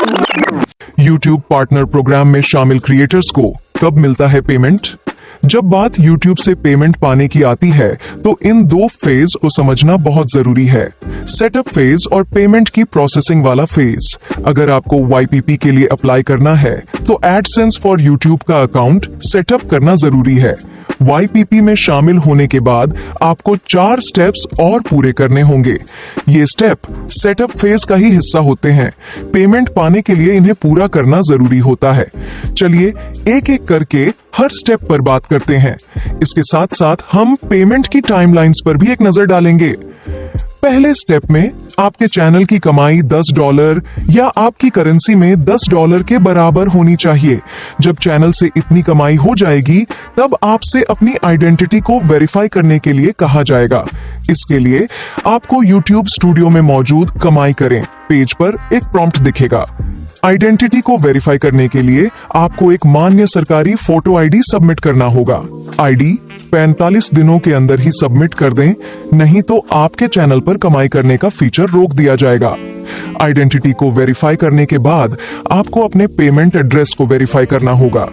YouTube partner programme में शामिल creators को कब मिलता है पेमेंट? जब बात YouTube से पेमेंट पाने की आती है तो इन दो फेज को समझना बहुत जरूरी है। सेटअप फेज और पेमेंट की प्रोसेसिंग वाला फेज। अगर आपको YPP के लिए अप्लाई करना है तो एडसेंस फॉर YouTube का अकाउंट सेटअप करना जरूरी है। YPP में शामिल होने के बाद आपको 4 स्टेप्स और पूरे करने होंगे। ये स्टेप सेटअप फेज का ही हिस्सा होते हैं। पेमेंट पाने के लिए इन्हें पूरा करना जरूरी होता है। चलिए एक एक करके हर स्टेप पर बात करते हैं। इसके साथ साथ हम पेमेंट की टाइमलाइंस पर भी एक नजर डालेंगे। पहले स्टेप में आपके चैनल की कमाई $10 या आपकी करेंसी में $10 के बराबर होनी चाहिए। जब चैनल से इतनी कमाई हो जाएगी तब आपसे अपनी आइडेंटिटी को वेरीफाई करने के लिए कहा जाएगा। इसके लिए आपको YouTube स्टूडियो में मौजूद कमाई करें पेज पर एक प्रॉम्प्ट दिखेगा। आइडेंटिटी को वेरीफाई करने के लिए आपको एक मान्य सरकारी फोटो आईडी सबमिट करना होगा। आईडी 45 दिनों के अंदर ही सबमिट कर दें, नहीं तो आपके चैनल पर कमाई करने का फीचर रोक दिया जाएगा। आइडेंटिटी को वेरीफाई करने के बाद आपको अपने पेमेंट एड्रेस को वेरीफाई करना होगा।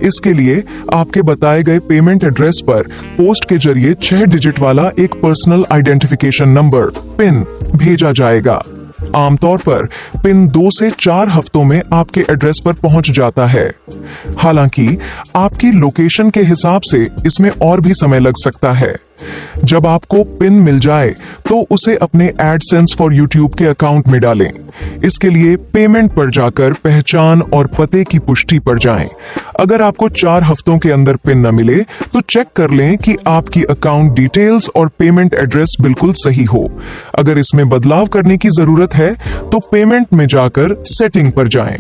इसके लिए आपके बताए गए पेमेंट एड्रेस पर पोस्ट के जरिए 6 डिजिट वाला एक पर्सनल आइडेंटिफिकेशन नंबर पिन भेजा जाएगा। आमतौर पर पिन 2 से 4 हफ्तों में आपके एड्रेस पर पहुंच जाता है। हालांकि आपकी लोकेशन के हिसाब से इसमें और भी समय लग सकता है। जब आपको पिन मिल जाए तो उसे अपने एडसेंस फॉर यूट्यूब के अकाउंट में डालें। इसके लिए पेमेंट पर जाकर पहचान और पते की पुष्टि पर जाएं। अगर आपको 4 हफ्तों के अंदर पिन न मिले तो चेक कर लें कि आपकी अकाउंट डिटेल्स और पेमेंट एड्रेस बिल्कुल सही हो। अगर इसमें बदलाव करने की जरूरत है तो पेमेंट में जाकर सेटिंग पर जाएं।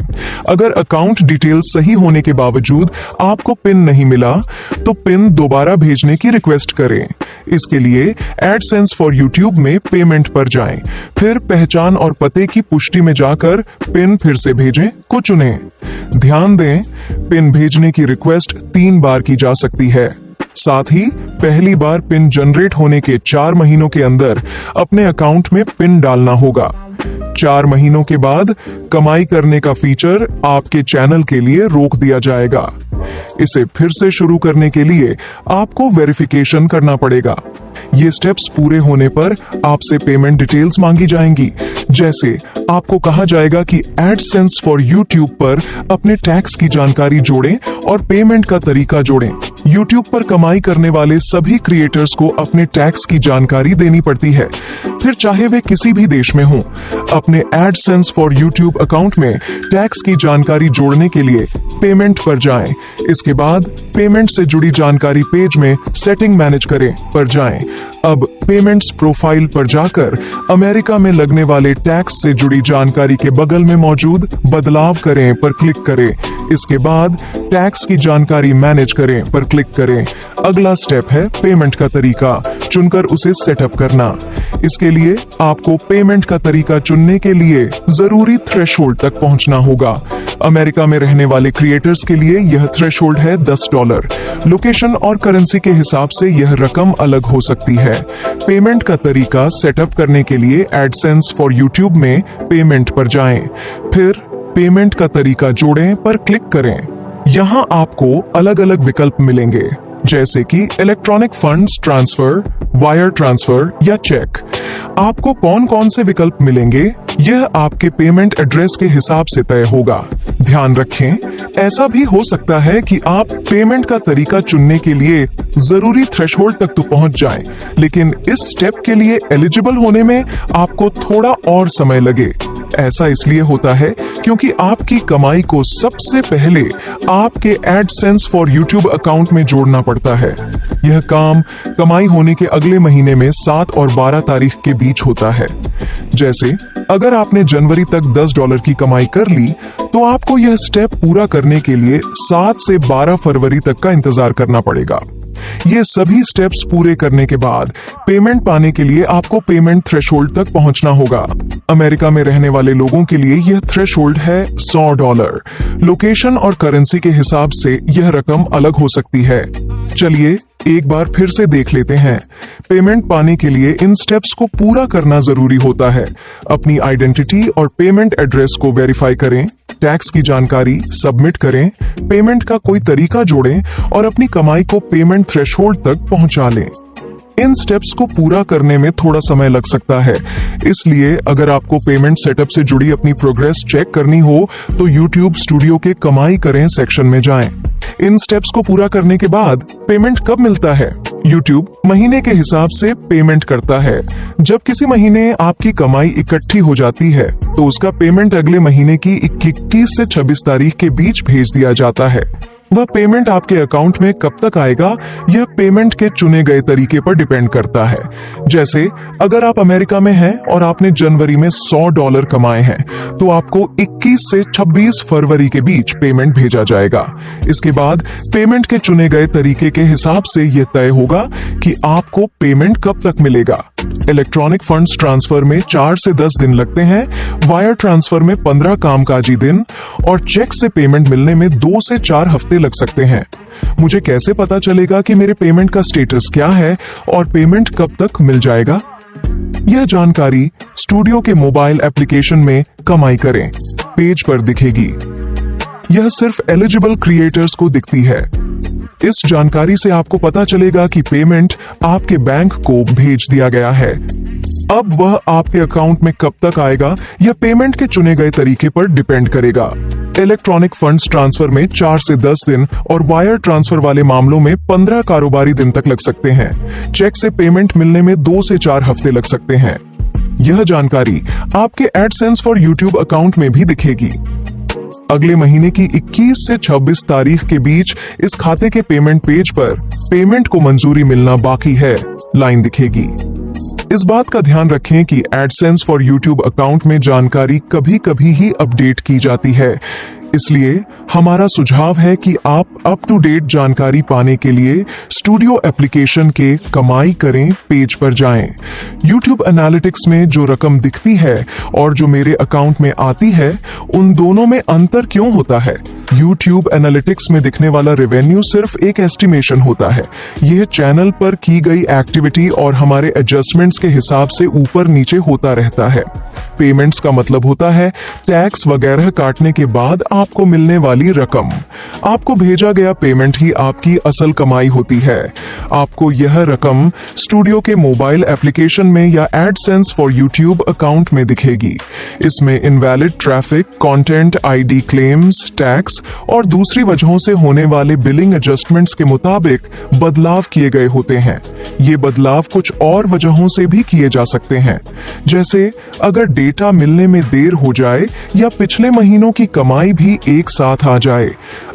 अगर अकाउंट डिटेल्स सही होने के बावजूद आपको पिन नहीं मिला तो पिन दोबारा भेजने की रिक्वेस्ट करें। इसके लिए एडसेंस फॉर यूट्यूब में पेमेंट पर जाएं, फिर पहचान और पते की पुष्टि में जाकर पिन फिर से भेजें को चुनें। ध्यान दें, पिन भेजने की रिक्वेस्ट 3 बार की जा सकती है। साथ ही पहली बार पिन जनरेट होने के 4 महीनों के अंदर अपने अकाउंट में पिन डालना होगा। 4 महीनों के बाद कमाई करने का फीचर आपके चैनल के लिए रोक दिया जाएगा। इसे फिर से शुरू करने के लिए आपको वेरिफिकेशन करना पड़ेगा। ये स्टेप्स पूरे होने पर आपसे पेमेंट डिटेल्स मांगी जाएंगी। जैसे आपको कहा जाएगा कि एडसेंस फॉर यूट्यूब पर अपने टैक्स की जानकारी जोड़ें और पेमेंट का तरीका जोड़ें। यूट्यूब पर कमाई करने वाले सभी क्रिएटर्स को अपने टैक्स की जानकारी देनी पड़ती है, फिर चाहे वे किसी भी देश में हों। अपने एडसेंस फॉर यूट्यूब अकाउंट में टैक्स की जानकारी जोड़ने के लिए पेमेंट पर जाएं। इसके बाद पेमेंट से जुड़ी जानकारी पेज में सेटिंग मैनेज करें पर जाएं। अब पेमेंट्स प्रोफाइल पर जाकर अमेरिका में लगने वाले टैक्स से जुड़ी जानकारी के बगल में मौजूद बदलाव करें पर क्लिक करें। इसके बाद टैक्स की जानकारी मैनेज करें पर क्लिक करें। अगला स्टेप है पेमेंट का तरीका चुनकर उसे सेटअप करना। इसके लिए आपको पेमेंट का तरीका चुनने के लिए जरूरी थ्रेशोल्ड तक पहुंचना होगा। अमेरिका में रहने वाले क्रिएटर्स के लिए यह थ्रेशोल्ड है $10। लोकेशन और करेंसी के हिसाब से यह रकम अलग हो सकती है। पेमेंट का तरीका सेटअप करने के लिए एडसेंस फॉर यूट्यूब में पेमेंट पर जाएं, फिर पेमेंट का तरीका जोड़ें पर क्लिक करें। यहाँ आपको अलग अलग विकल्प मिलेंगे, जैसे कि electronic funds transfer, wire transfer या चेक। आपको कौन कौन से विकल्प मिलेंगे यह आपके पेमेंट एड्रेस के हिसाब से तय होगा। ध्यान रखें, ऐसा भी हो सकता है कि आप पेमेंट का तरीका चुनने के लिए जरूरी थ्रेशोल्ड तक तो पहुंच जाएं, लेकिन इस स्टेप के लिए एलिजिबल होने में आपको थोड़ा और समय लगे। ऐसा इसलिए होता है क्योंकि आपकी कमाई को सबसे पहले आपके एडसेंस फॉर यूट्यूब अकाउंट में जोड़ना पड़ता है। यह काम कमाई होने के अगले महीने में 7 और 12 तारीख के बीच होता है। जैसे अगर आपने जनवरी तक $10 की कमाई कर ली तो आपको यह स्टेप पूरा करने के लिए 7 से 12 फरवरी तक का इंतजार करना पड़ेगा। ये सभी स्टेप्स पूरे करने के बाद पेमेंट पाने के लिए आपको पेमेंट थ्रेशोल्ड तक पहुंचना होगा। अमेरिका में रहने वाले लोगों के लिए यह थ्रेशोल्ड है $100। लोकेशन और करेंसी के हिसाब से यह रकम अलग हो सकती है। चलिए एक बार फिर से देख लेते हैं। पेमेंट पाने के लिए इन स्टेप्स को पूरा करना जरूरी होता है। अपनी आइडेंटिटी और पेमेंट एड्रेस को वेरीफाई करें, टैक्स की जानकारी सबमिट करें, पेमेंट का कोई तरीका जोड़ें और अपनी कमाई को पेमेंट थ्रेशोल्ड तक पहुंचा लें। इन स्टेप्स को पूरा करने में थोड़ा समय लग सकता है, इसलिए अगर आपको पेमेंट सेटअप से जुड़ी अपनी प्रोग्रेस चेक करनी हो तो YouTube स्टूडियो के कमाई करें सेक्शन में जाएं। इन स्टेप्स को पूरा करने के बाद पेमेंट कब मिलता है? YouTube महीने के हिसाब से पेमेंट करता है। जब किसी महीने आपकी कमाई इकट्ठी हो जाती है तो उसका पेमेंट अगले महीने की 21 से 26 तारीख के बीच भेज दिया जाता है। वह पेमेंट आपके अकाउंट में कब तक आएगा, यह पेमेंट के चुने गए तरीके पर डिपेंड करता है। जैसे अगर आप अमेरिका में हैं और आपने जनवरी में $100 कमाए हैं तो आपको 21 से 26 फरवरी के बीच पेमेंट भेजा जाएगा। इसके बाद पेमेंट के चुने गए तरीके के हिसाब से यह तय होगा कि आपको पेमेंट कब तक मिलेगा। इलेक्ट्रॉनिक फंड्स ट्रांसफर में 4 से 10 दिन लगते हैं, वायर ट्रांसफर में 15 कामकाजी दिन और चेक से पेमेंट मिलने में 2 से 4 हफ्ते लग सकते हैं। मुझे कैसे पता चलेगा कि मेरे पेमेंट का स्टेटस क्या है और पेमेंट कब तक मिल जाएगा? यह जानकारी स्टूडियो के मोबाइल एप्लीकेशन में कमाई करें पेज पर दिखेगी। यह सिर्फ एलिजिबल क्रिएटर्स को दिखती है। इस जानकारी से आपको पता चलेगा कि पेमेंट आपके बैंक को भेज दिया गया है। अब वह आपके अकाउंट में कब तक आएगा यह पेमेंट के चुने गए तरीके पर डिपेंड करेगा। इलेक्ट्रॉनिक फंड्स ट्रांसफर में 4 से 10 दिन और वायर ट्रांसफर वाले मामलों में 15 कारोबारी दिन तक लग सकते हैं। चेक से पेमेंट मिलने में 2 से 4 हफ्ते लग सकते हैं। यह जानकारी आपके एडसेंस फॉर यूट्यूब अकाउंट में भी दिखेगी। अगले महीने की 21 से 26 तारीख के बीच इस खाते के पेमेंट पेज पर पेमेंट को मंजूरी मिलना बाकी है लाइन दिखेगी। इस बात का ध्यान रखें कि एडसेंस फॉर यूट्यूब अकाउंट में जानकारी कभी कभी ही अपडेट की जाती है, इसलिए हमारा सुझाव है कि आप अप टू डेट जानकारी पाने के लिए स्टूडियो एप्लीकेशन के कमाई करें पेज पर जाएं। YouTube एनालिटिक्स में जो रकम दिखती है और जो मेरे अकाउंट में आती है, उन दोनों में अंतर क्यों होता है? YouTube एनालिटिक्स में दिखने वाला रेवेन्यू सिर्फ एक एस्टिमेशन होता है। यह चैनल पर की गई एक्टिविटी और हमारे एडजस्टमेंट्स के हिसाब से ऊपर नीचे होता रहता है। पेमेंट्स का मतलब होता है टैक्स वगैरह काटने के बाद आपको मिलने वाली रकम। आपको भेजा गया पेमेंट ही आपकी असल कमाई होती है। आपको यह रकम स्टूडियो के मोबाइल एप्लीकेशन में या एडसेंस फॉर यूट्यूब अकाउंट में दिखेगी। इसमें invalid traffic, content ID claims, tax और दूसरी वजहों से होने वाले बिलिंग एडजस्टमेंट्स के मुताबिक बदलाव किए गए होते हैं। ये बदलाव कुछ और वजहों से भी किए जा सकते हैं, जैसे अगर डेटा मिलने में देर हो जाए या पिछले महीनों की कमाई भी एक साथ आ जाए।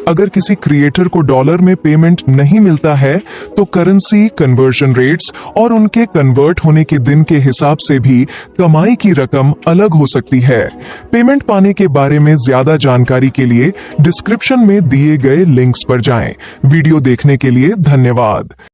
अगर किसी क्रिएटर को डॉलर में पेमेंट नहीं मिलता है तो करेंसी कन्वर्जन रेट्स और उनके कन्वर्ट होने के दिन के हिसाब से भी कमाई की रकम अलग हो सकती है। पेमेंट पाने के बारे में ज्यादा जानकारी के लिए डिस्क्रिप्शन में दिए गए लिंक्स पर जाएं। वीडियो देखने के लिए धन्यवाद।